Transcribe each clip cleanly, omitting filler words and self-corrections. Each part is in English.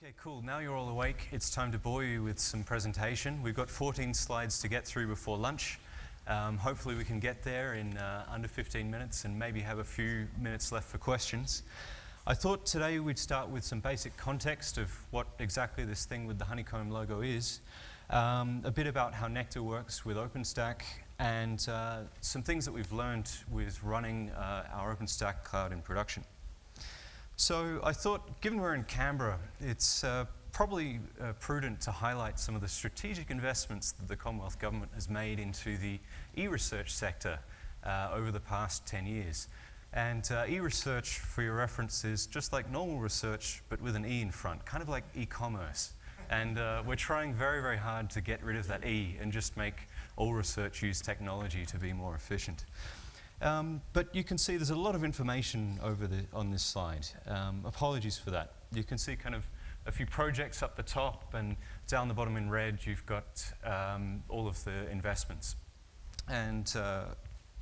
Okay, cool. Now you're all awake. It's time to bore you with some presentation. We've got 14 slides to get through before lunch. Hopefully we can get there in under 15 minutes and maybe have a few minutes left for questions. I thought today we'd start with some basic context of what exactly this thing with the honeycomb logo is, a bit about how NeCTAR works with OpenStack, and some things that we've learned with running our OpenStack cloud in production. So I thought, given we're in Canberra, it's probably prudent to highlight some of the strategic investments that the Commonwealth Government has made into the e-research sector over the past 10 years. And e-research, for your reference, is just like normal research, but with an E in front, kind of like e-commerce. And we're trying very, very hard to get rid of that E and just make all research use technology to be more efficient. But you can see there's a lot of information on this slide. Apologies for that. You can see kind of a few projects up the top, and down the bottom in red you've got all of the investments. And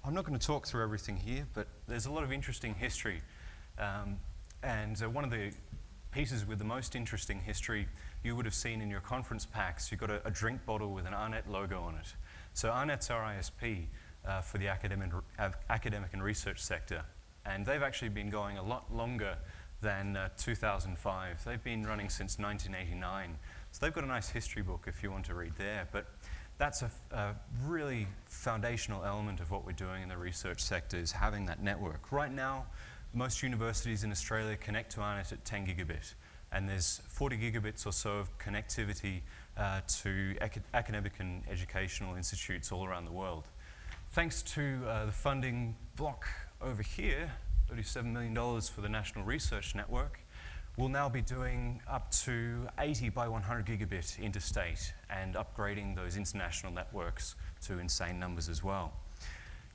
I'm not going to talk through everything here, but there's a lot of interesting history. And one of the pieces with the most interesting history you would have seen in your conference packs. You've got a drink bottle with an AARNet logo on it. So AARNet's our ISP. For the academic and research sector. And they've actually been going a lot longer than 2005. They've been running since 1989. So they've got a nice history book if you want to read there. But that's a really foundational element of what we're doing in the research sector, is having that network. Right now, most universities in Australia connect to AARNet at 10 gigabit. And there's 40 gigabits or so of connectivity to academic and educational institutes all around the world. Thanks to the funding block over here, $37 million for the National Research Network, we'll now be doing up to 80 by 100 gigabit interstate and upgrading those international networks to insane numbers as well.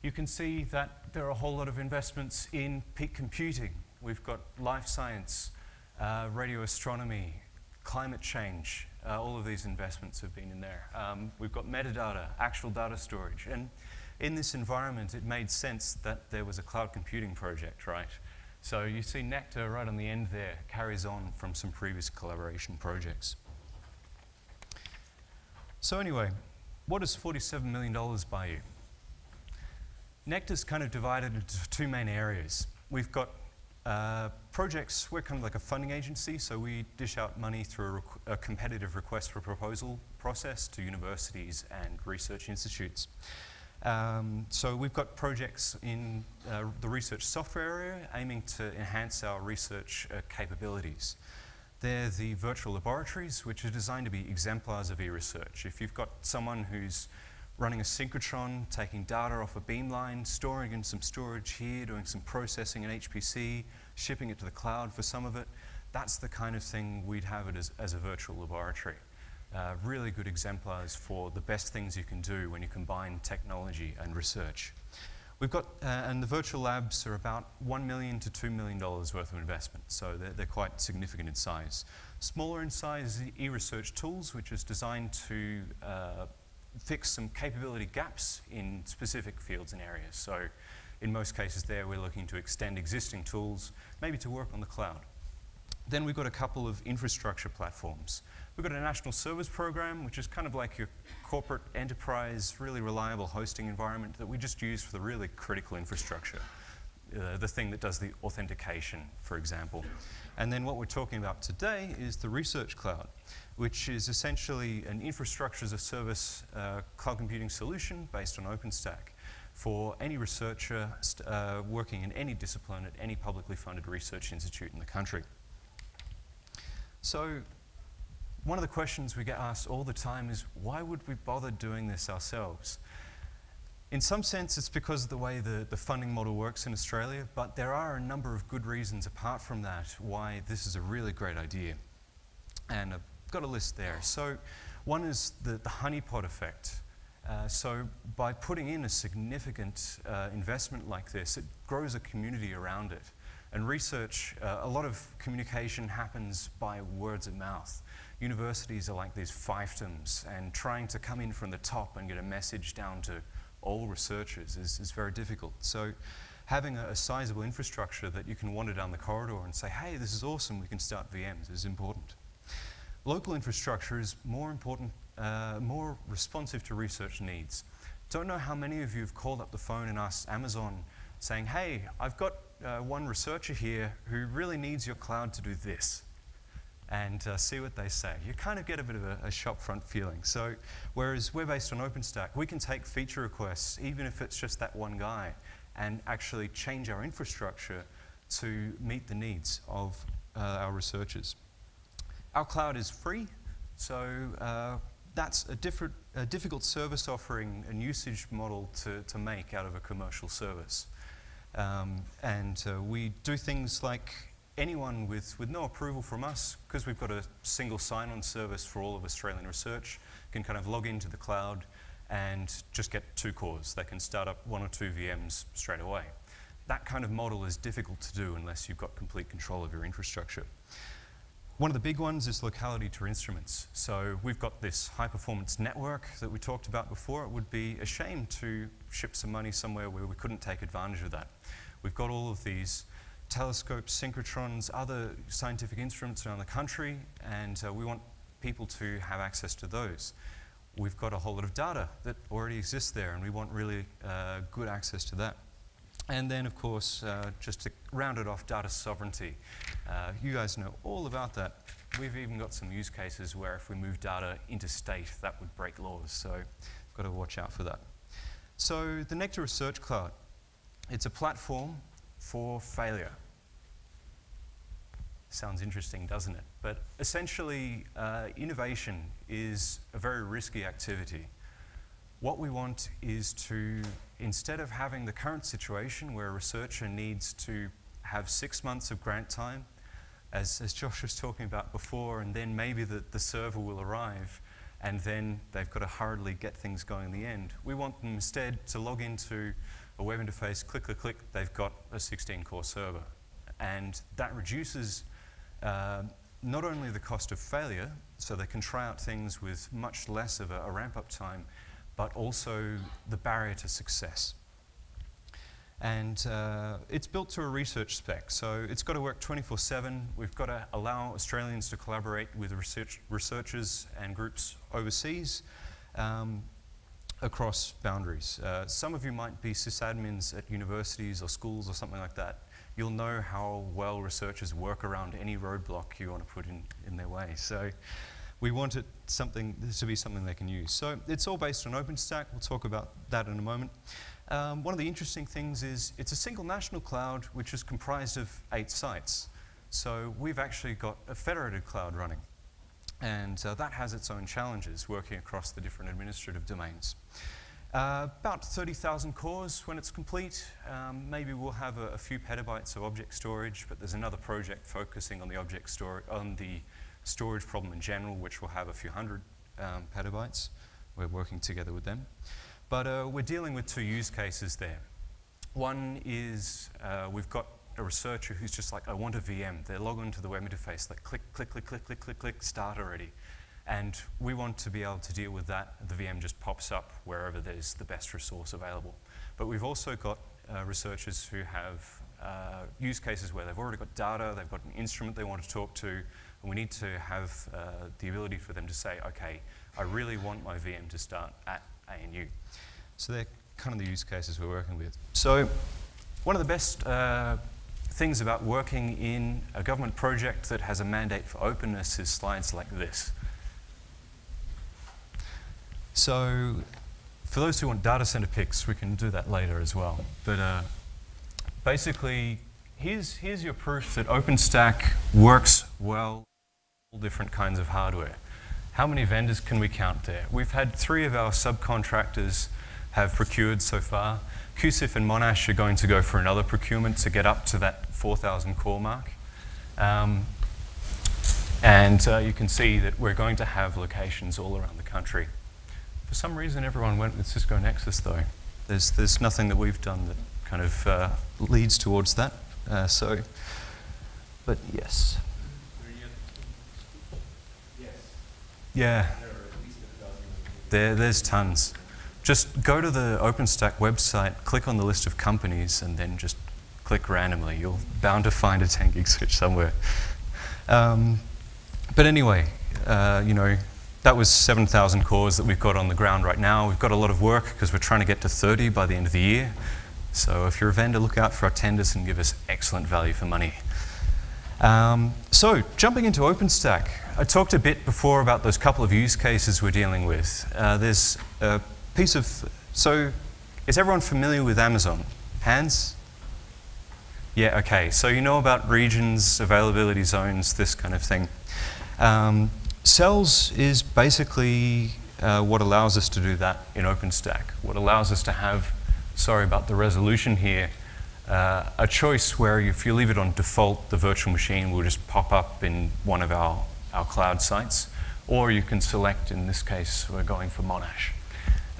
You can see that there are a whole lot of investments in peak computing. We've got life science, radio astronomy, climate change. All of these investments have been in there. We've got metadata, actual data storage. And in this environment, it made sense that there was a cloud computing project, right? So you see NeCTAR right on the end there carries on from some previous collaboration projects. So anyway, what does $47 million buy you? NeCTAR's kind of divided into two main areas. We've got projects. We're kind of like a funding agency, so we dish out money through a competitive request for proposal process to universities and research institutes. So we've got projects in the research software area aiming to enhance our research capabilities. They're the virtual laboratories, which are designed to be exemplars of e-research. If you've got someone who's running a synchrotron, taking data off a beamline, storing in some storage here, doing some processing in HPC, shipping it to the cloud for some of it, that's the kind of thing we'd have it as a virtual laboratory. Really good exemplars for the best things you can do when you combine technology and research. We've got, and the virtual labs are about $1 million to $2 million worth of investment, so they're quite significant in size. Smaller in size is e-research tools, which is designed to fix some capability gaps in specific fields and areas. So in most cases there, we're looking to extend existing tools, maybe to work on the cloud. Then we've got a couple of infrastructure platforms. We've got a national service program, which is kind of like your corporate enterprise, really reliable hosting environment that we just use for the really critical infrastructure. The thing that does the authentication, for example. And then what we're talking about today is the research cloud, which is essentially an infrastructure as a service cloud computing solution based on OpenStack for any researcher working in any discipline at any publicly funded research institute in the country. So one of the questions we get asked all the time is, why would we bother doing this ourselves? In some sense, it's because of the way the funding model works in Australia, but there are a number of good reasons apart from that why this is a really great idea. And I've got a list there. So one is the honeypot effect. So by putting in a significant investment like this, it grows a community around it. And research, a lot of communication happens by words of mouth. Universities are like these fiefdoms, and trying to come in from the top and get a message down to all researchers is very difficult. So having a sizable infrastructure that you can wander down the corridor and say, hey, this is awesome, we can start VMs, is important. local infrastructure is more important, more responsive to research needs. Don't know how many of you have called up the phone and asked Amazon saying, hey, I've got one researcher here who really needs your cloud to do this. And see what they say. You kind of get a bit of a shopfront feeling. So, whereas we're based on OpenStack, we can take feature requests, even if it's just that one guy, and actually change our infrastructure to meet the needs of our researchers. Our cloud is free, so that's a difficult service offering and usage model to make out of a commercial service. We do things like anyone with no approval from us, because we've got a single sign-on service for all of Australian research, can kind of log into the cloud and just get 2 cores. They can start up 1 or 2 VMs straight away. That kind of model is difficult to do unless you've got complete control of your infrastructure. One of the big ones is locality to instruments. So we've got this high-performance network that we talked about before. It would be a shame to ship some money somewhere where we couldn't take advantage of that. We've got all of these telescopes, synchrotrons, other scientific instruments around the country, and we want people to have access to those. We've got a whole lot of data that already exists there, and we want really good access to that. And then, of course, just to round it off, data sovereignty. You guys know all about that. We've even got some use cases where if we move data interstate, that would break laws, so we've got to watch out for that. So the NeCTAR Research Cloud, it's a platform for failure. Sounds interesting, doesn't it? But essentially, innovation is a very risky activity. What we want is to, instead of having the current situation where a researcher needs to have 6 months of grant time, as Josh was talking about before, and then maybe the server will arrive, and then they've got to hurriedly get things going in the end. We want them instead to log into a web interface, click, click, click, they've got a 16-core server. And that reduces not only the cost of failure, so they can try out things with much less of a ramp-up time, but also the barrier to success. And it's built to a research spec, so it's got to work 24/7. We've got to allow Australians to collaborate with researchers and groups overseas across boundaries. Some of you might be sysadmins at universities or schools or something like that. You'll know how well researchers work around any roadblock you want to put in their way. So we want it to be something they can use. So it's all based on OpenStack. We'll talk about that in a moment. One of the interesting things is it's a single national cloud which is comprised of 8 sites. So we've actually got a federated cloud running. And that has its own challenges working across the different administrative domains. About 30,000 cores when it's complete. Maybe we'll have a few petabytes of object storage, but there's another project focusing on the storage problem in general, which will have a few hundred petabytes. We're working together with them. But we're dealing with 2 use cases there. One is we've got a researcher who's just like, I want a VM. They log onto the web interface, like click, click, click, click, click, click, click, start already. And we want to be able to deal with that. The VM just pops up wherever there's the best resource available. But we've also got researchers who have use cases where they've already got data, they've got an instrument they want to talk to, and we need to have the ability for them to say, okay, I really want my VM to start at ANU. So they're kind of the use cases we're working with. So one of the best things about working in a government project that has a mandate for openness is slides like this. So for those who want data center pics, we can do that later as well. But basically, here's your proof that OpenStack works well with all different kinds of hardware. How many vendors can we count there? We've had 3 of our subcontractors have procured so far. QSIF and Monash are going to go for another procurement to get up to that 4,000 core mark. You can see that we're going to have locations all around the country. For some reason, everyone went with Cisco Nexus, though. There's nothing that we've done that kind of leads towards that. But yes. Yeah. There's tons. Just go to the OpenStack website, click on the list of companies, and then just click randomly. You're bound to find a 10 gig switch somewhere. But anyway, you know, that was 7,000 cores that we've got on the ground right now. We've got a lot of work because we're trying to get to 30 by the end of the year. So if you're a vendor, look out for our tenders and give us excellent value for money. So jumping into OpenStack, I talked a bit before about those couple of use cases we're dealing with. There's a piece of, so is everyone familiar with Amazon? Hands? Yeah, okay. So you know about regions, availability zones, this kind of thing. Cells is basically what allows us to do that in OpenStack. What allows us to have, sorry about the resolution here, a choice where if you leave it on default, the virtual machine will just pop up in one of our cloud sites. Or you can select, in this case, we're going for Monash.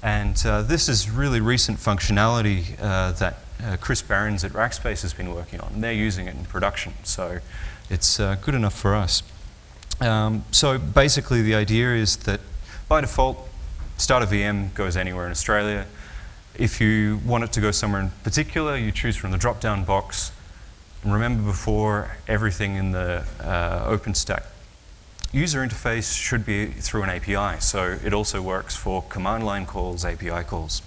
And this is really recent functionality that Chris Behrens at Rackspace has been working on. And they're using it in production, so it's good enough for us. So basically the idea is that by default, start a VM goes anywhere in Australia. If you want it to go somewhere in particular, you choose from the drop-down box. And remember before, everything in the OpenStack user interface should be through an API. So it also works for command line calls, API calls.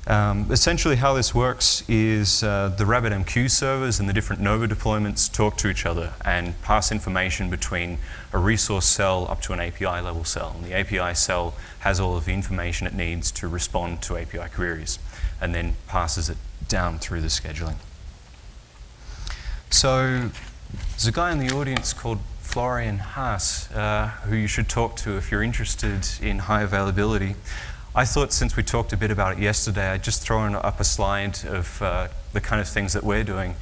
Essentially how this works is the RabbitMQ servers and the different Nova deployments talk to each other and pass information between a resource cell up to an API level cell. And the API cell has all of the information it needs to respond to API queries and then passes it down through the scheduling. So there's a guy in the audience called Florian Haas who you should talk to if you're interested in high availability. I thought since we talked a bit about it yesterday, I'd just throw up a slide of the kind of things that we're doing.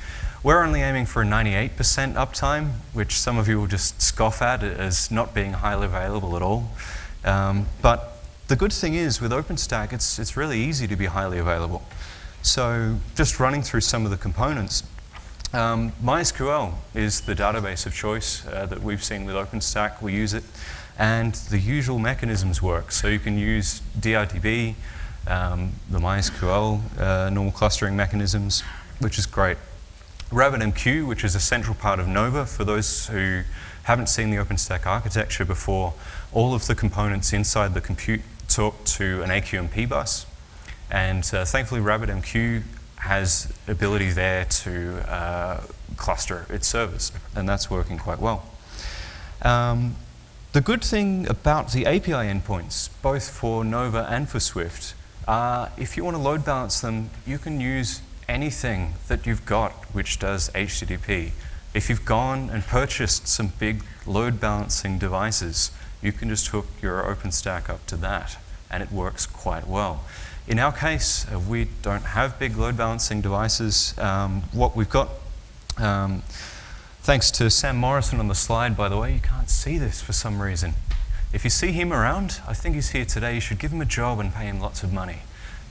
We're only aiming for a 98% uptime, which some of you will just scoff at as not being highly available at all. But the good thing is with OpenStack, it's really easy to be highly available. So just running through some of the components. MySQL is the database of choice that we've seen with OpenStack. We use it. And the usual mechanisms work. So you can use DRDB, the MySQL normal clustering mechanisms, which is great. RabbitMQ, which is a central part of Nova, for those who haven't seen the OpenStack architecture before, all of the components inside the compute talk to an AQMP bus. And thankfully, RabbitMQ has ability there to cluster its servers, and that's working quite well. The good thing about the API endpoints, both for Nova and for Swift, if you want to load balance them, you can use anything that you've got which does HTTP. If you've gone and purchased some big load balancing devices, you can just hook your OpenStack up to that, and it works quite well. In our case, we don't have big load balancing devices. What we've got, thanks to Sam Morrison on the slide, by the way, you can't see this for some reason. If you see him around, I think he's here today, you should give him a job and pay him lots of money.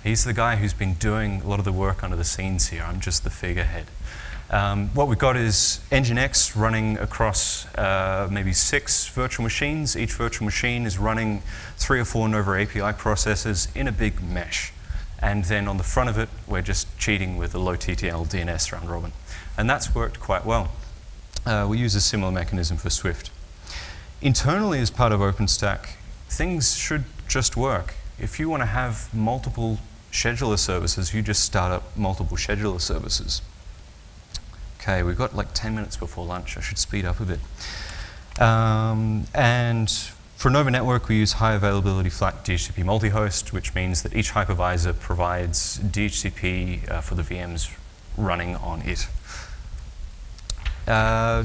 He's the guy who's been doing a lot of the work under the scenes here. I'm just the figurehead. What we've got is Nginx running across maybe 6 virtual machines. Each virtual machine is running 3 or 4 Nova API processors in a big mesh. And then on the front of it, we're just cheating with a low TTL DNS round robin. And that's worked quite well. We use a similar mechanism for Swift. Internally, as part of OpenStack, things should just work. If you want to have multiple scheduler services, you just start up multiple scheduler services. Okay, we've got like 10 minutes before lunch. I should speed up a bit. And for Nova Network, we use high availability flat DHCP multi-host, which means that each hypervisor provides DHCP for the VMs running on it.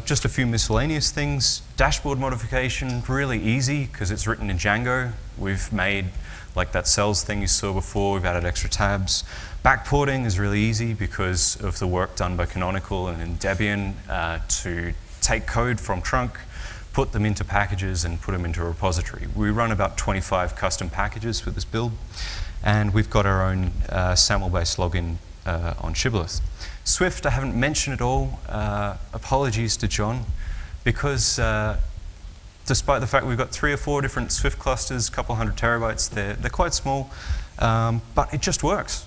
Just a few miscellaneous things. Dashboard modification, really easy because it's written in Django. We've made like that cells thing you saw before. We've added extra tabs. Backporting is really easy because of the work done by Canonical and in Debian to take code from trunk, put them into packages, and put them into a repository. We run about 25 custom packages for this build, and we've got our own SAML-based login on Shibboleth. Swift, I haven't mentioned at all. Apologies to John, because despite the fact we've got 3 or 4 different Swift clusters, a couple hundred terabytes, they're quite small, but it just works.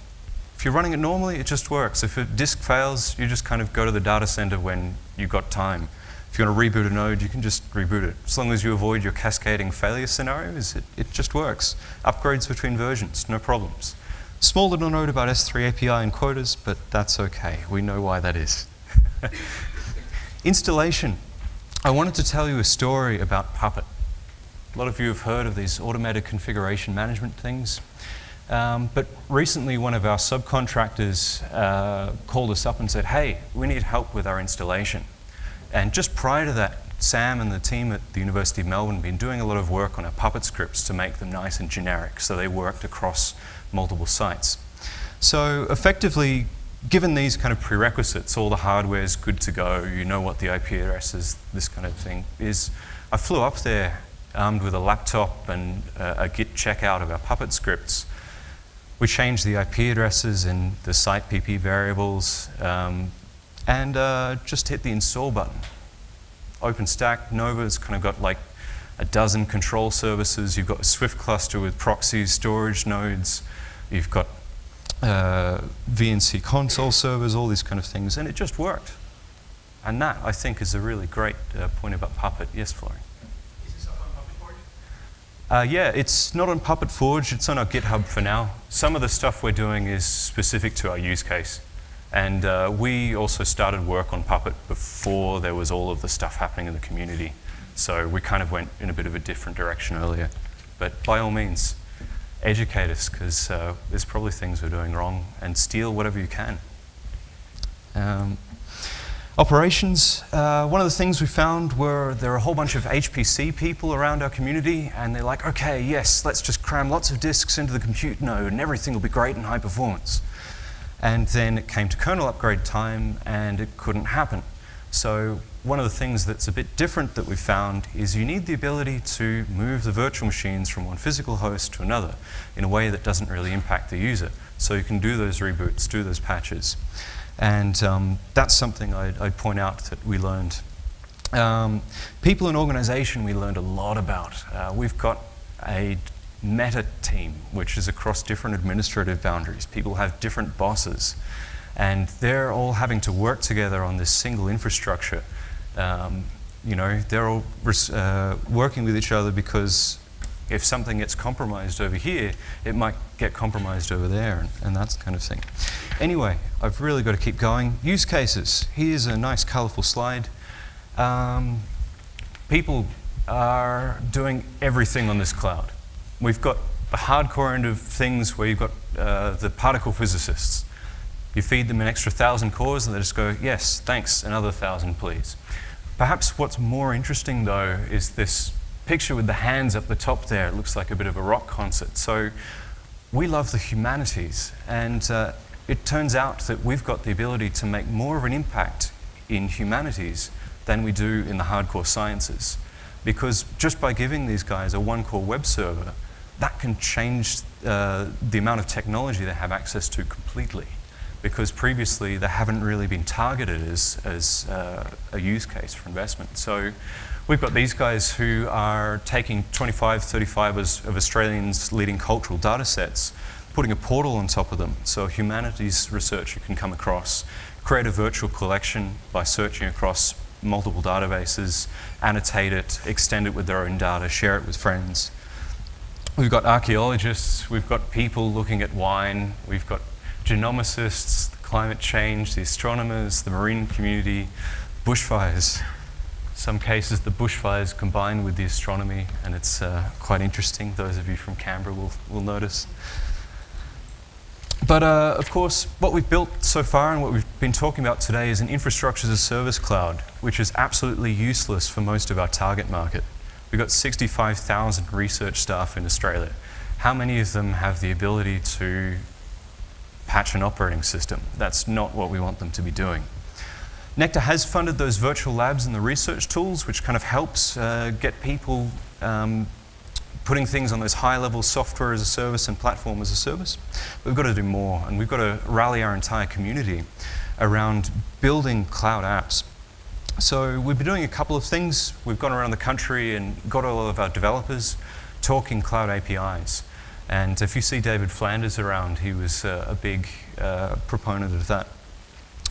If you're running it normally, it just works. If a disk fails, you just kind of go to the data center when you've got time. If you want to reboot a node, you can just reboot it. As long as you avoid your cascading failure scenarios, it just works. Upgrades between versions, no problems. Small little note about S3 API and quotas, but that's okay. We know why that is. Installation. I wanted to tell you a story about Puppet. A lot of you have heard of these automated configuration management things. But recently, one of our subcontractors called us up and said, hey, we need help with our installation. And just prior to that, Sam and the team at the University of Melbourne have been doing a lot of work on our Puppet scripts to make them nice and generic, so they worked across multiple sites. So effectively, given these kind of prerequisites, all the hardware is good to go, you know what the IP address is, this kind of thing, is I flew up there armed with a laptop and a Git checkout of our Puppet scripts. We changed the IP addresses in the site PP variables, and just hit the install button. OpenStack, Nova's kind of got like a dozen control services. You've got a Swift cluster with proxies, storage nodes. You've got VNC console servers, all these kind of things, and it just worked. And that, I think, is a really great point about Puppet. Yes, Florian? Is this up on Puppet Forge? Yeah, it's not on Puppet Forge. It's on our GitHub for now. Some of the stuff we're doing is specific to our use case. And we also started work on Puppet before there was all of the stuff happening in the community. So we kind of went in a bit of a different direction earlier. But by all means, educate us, because there's probably things we're doing wrong, and steal whatever you can. Operations, one of the things we found were there are a whole bunch of HPC people around our community, and they're like, okay, yes, let's just cram lots of disks into the compute node, and everything will be great and high performance. And then it came to kernel upgrade time, and it couldn't happen. So one of the things that's a bit different that we found is you need the ability to move the virtual machines from one physical host to another in a way that doesn't really impact the user. So you can do those reboots, do those patches. And that's something I'd point out that we learned. People in organization we learned a lot about. We've got a meta team, which is across different administrative boundaries. People have different bosses, and they're all having to work together on this single infrastructure. You know, they're all working with each other, because if something gets compromised over here, it might get compromised over there, and that kind of thing. Anyway, I've really got to keep going. Use cases. Here's a nice, colorful slide. People are doing everything on this cloud. We've got the hardcore end of things where you've got the particle physicists. You feed them an extra 1,000 cores, and they just go, yes, thanks, another 1,000, please. Perhaps what's more interesting, though, is this picture with the hands up the top there. It looks like a bit of a rock concert. So we love the humanities, and it turns out that we've got the ability to make more of an impact in humanities than we do in the hardcore sciences. Because just by giving these guys a one-core web server, that can change the amount of technology they have access to completely. Because previously, they haven't really been targeted as a use case for investment. So we've got these guys who are taking 25, 35 of Australians' leading cultural data sets, putting a portal on top of them, so a humanities researcher can come across, create a virtual collection by searching across multiple databases, annotate it, extend it with their own data, share it with friends. We've got archaeologists, we've got people looking at wine, we've got genomicists, climate change, the astronomers, the marine community, bushfires. In some cases, the bushfires combine with the astronomy, and it's quite interesting. Those of you from Canberra will notice. But of course, what we've built so far and what we've been talking about today is an infrastructure as a service cloud, which is absolutely useless for most of our target market. We've got 65,000 research staff in Australia. How many of them have the ability to patch an operating system? That's not what we want them to be doing. NeCTAR has funded those virtual labs and the research tools, which kind of helps get people putting things on those high-level software as a service and platform as a service. But we've got to do more, and we've got to rally our entire community around building cloud apps. So we've been doing a couple of things. We've gone around the country and got all of our developers talking cloud APIs. And if you see David Flanders around, he was a big proponent of that.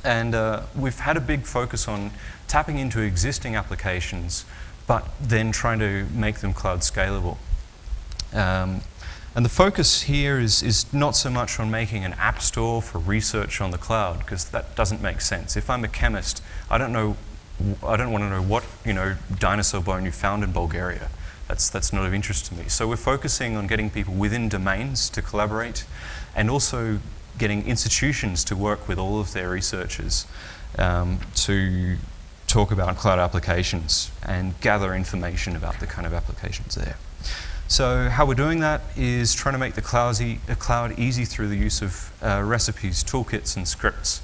And we've had a big focus on tapping into existing applications, but then trying to make them cloud scalable. And the focus here is not so much on making an app store for research on the cloud, because that doesn't make sense. If I'm a chemist, I don't want to know what dinosaur bone you found in Bulgaria. That's not of interest to me. So we're focusing on getting people within domains to collaborate, and also getting institutions to work with all of their researchers to talk about cloud applications and gather information about the kind of applications there. So how we're doing that is trying to make the cloud easy through the use of recipes, toolkits, and scripts.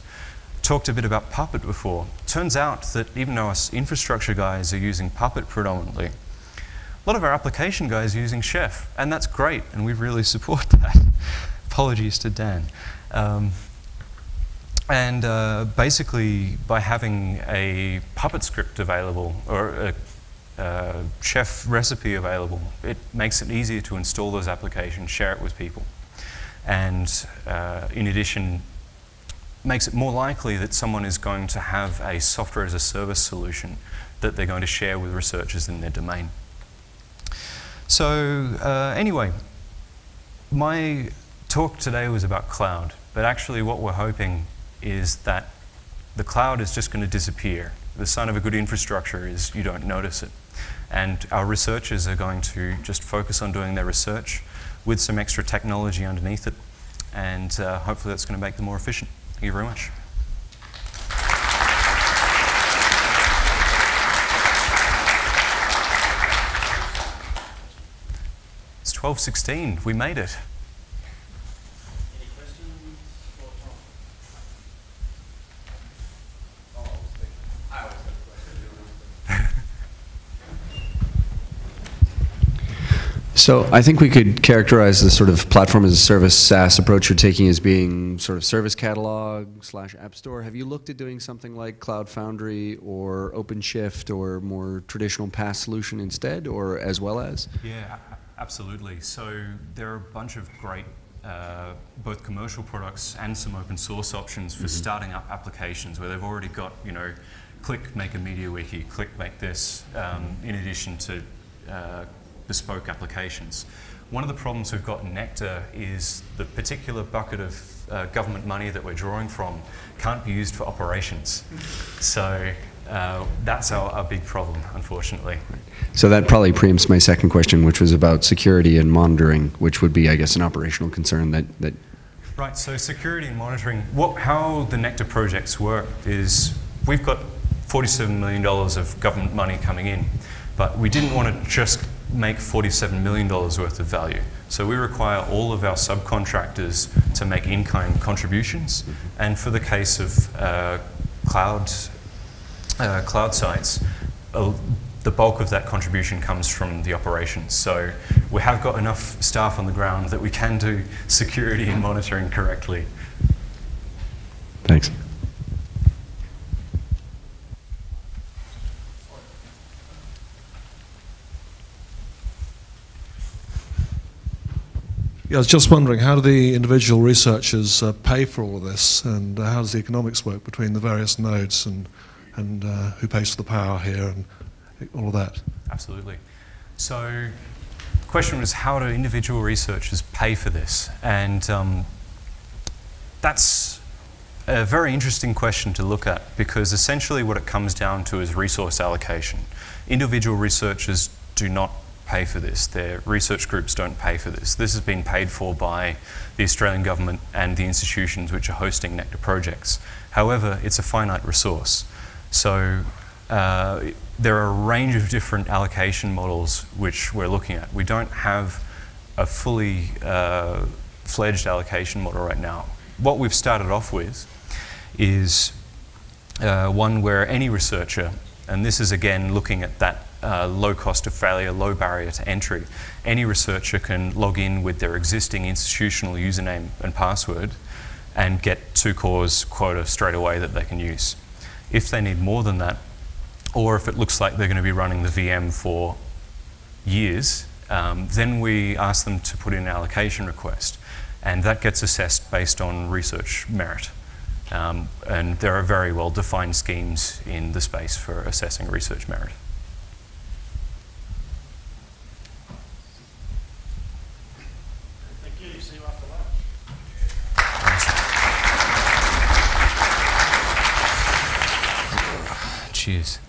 Talked a bit about Puppet before. Turns out that even though us infrastructure guys are using Puppet predominantly, a lot of our application guys are using Chef, and that's great, and we really support that. Apologies to Dan. Basically, by having a Puppet script available, or a Chef recipe available, it makes it easier to install those applications, share it with people. And in addition, makes it more likely that someone is going to have a software as a service solution that they're going to share with researchers in their domain. So anyway, my talk today was about cloud, but actually what we're hoping is that the cloud is just going to disappear. The sign of a good infrastructure is you don't notice it. And our researchers are going to just focus on doing their research with some extra technology underneath it, and hopefully that's going to make them more efficient. Thank you very much. It's 12:16. We made it. Any questions for Tom? I always have a question. So I think we could characterize the sort of platform as a service SaaS approach you're taking as being sort of service catalog / app store. Have you looked at doing something like Cloud Foundry or OpenShift or more traditional PaaS solution instead, or as well as? Yeah, absolutely. So there are a bunch of great both commercial products and some open source options for starting up applications where they've already got, click, make a media wiki, click, make this, in addition to bespoke applications. One of the problems we've got in NeCTAR is the particular bucket of government money that we're drawing from can't be used for operations. So that's our big problem, unfortunately. So that probably preempts my second question, which was about security and monitoring, which would be, I guess, an operational concern that Right, so security and monitoring, how the NeCTAR projects work is we've got $47 million of government money coming in, but we didn't want to just make $47 million worth of value. So we require all of our subcontractors to make in-kind contributions. And for the case of cloud sites, the bulk of that contribution comes from the operations. So we have got enough staff on the ground that we can do security and monitoring correctly. Thanks. Yeah, I was just wondering, how do the individual researchers pay for all of this, and how does the economics work between the various nodes, and who pays for the power here, and all of that? Absolutely. So the question was, how do individual researchers pay for this? And that's a very interesting question to look at, because essentially what it comes down to is resource allocation. Individual researchers do not pay for this. Their research groups don't pay for this. This has been paid for by the Australian government and the institutions which are hosting NeCTAR projects. However, it's a finite resource. So there are a range of different allocation models which we're looking at. We don't have a fully fledged allocation model right now. What we've started off with is one where any researcher, and this is again looking at that low cost of failure, low barrier to entry. Any researcher can log in with their existing institutional username and password and get 2 cores quota straight away that they can use. If they need more than that, or if it looks like they're going to be running the VM for years, then we ask them to put in an allocation request, and that gets assessed based on research merit. And there are very well-defined schemes in the space for assessing research merit. Thank you. See you after lunch. Cheers.